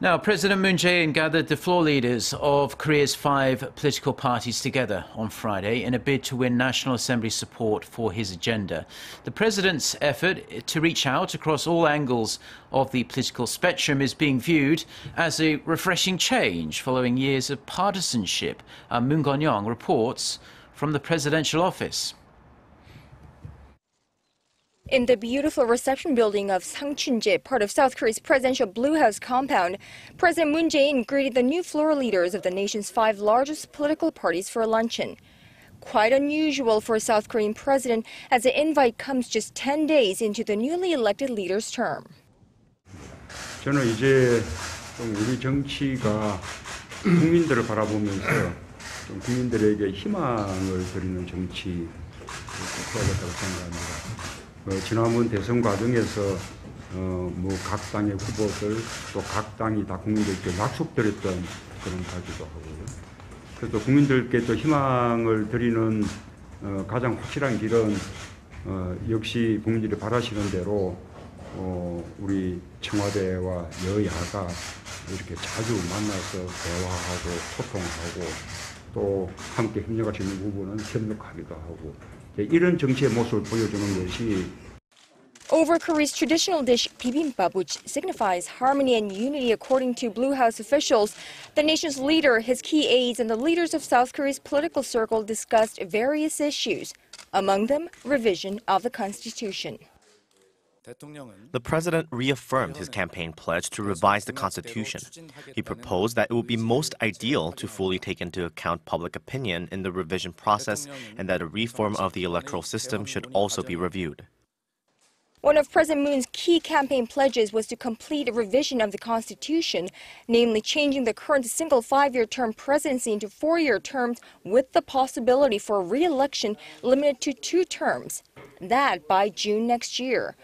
Now, President Moon Jae-in gathered the floor leaders of Korea's 5 political parties together on Friday in a bid to win National Assembly support for his agenda. The president's effort to reach out across all angles of the political spectrum is being viewed as a refreshing change following years of partisanship. Moon Connyoung reports from the presidential office. In the beautiful reception building of Sangchunjae, part of South Korea's presidential Blue House compound, President Moon Jae-in greeted the new floor leaders of the nation's 5 largest political parties for a luncheon. Quite unusual for a South Korean president, as the invite comes just 10 days into the newly elected leader's term. 저는 이제 좀 우리 정치가 국민들을 바라보면서 좀 국민들에게 희망을 드리는 정치 해야겠다고 생각합니다. 지난번 대선 과정에서 각 당의 후보들 또 각 당이 다 국민들께 약속드렸던 그런 가기도 하고요. 그래서 국민들께 또 희망을 드리는 가장 확실한 길은 역시 국민들이 바라시는 대로 우리 청와대와 여야가 이렇게 자주 만나서 대화하고 소통하고 또 함께 협력할 수 있는 부분은 협력하기도 하고 이런 정치의 모습을 보여주는 것이 Over Korea's traditional dish bibimbap, which signifies harmony and unity according to Blue House officials, the nation's leader, his key aides, and the leaders of South Korea's political circle discussed various issues, among them revision of the constitution. The president reaffirmed his campaign pledge to revise the constitution. He proposed that it would be most ideal to fully take into account public opinion in the revision process and that a reform of the electoral system should also be reviewed. One of President Moon's key campaign pledges was to complete a revision of the constitution, namely changing the current single 5-year term presidency into 4-year terms with the possibility for re-election limited to 2 terms. That by June next year.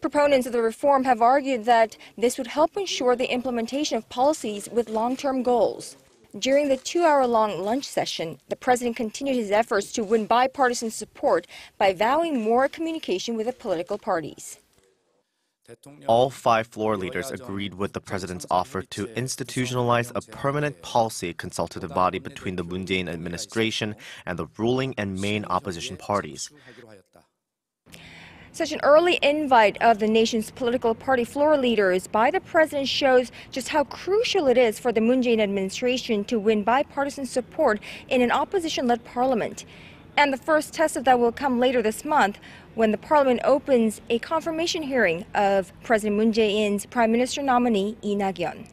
Proponents of the reform have argued that this would help ensure the implementation of policies with long-term goals. During the 2-hour-long lunch session, the president continued his efforts to win bipartisan support by vowing more communication with the political parties. All 5 floor leaders agreed with the president's offer to institutionalize a permanent policy consultative body between the Moon Jae-in administration and the ruling and main opposition parties. Such an early invite of the nation's political party floor leaders by the president shows just how crucial it is for the Moon Jae-in administration to win bipartisan support in an opposition-led parliament. And the first test of that will come later this month when the parliament opens a confirmation hearing of President Moon Jae-in's prime minister nominee Lee Nak-yeon.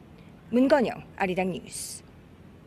Moon Connyoung, Arirang News.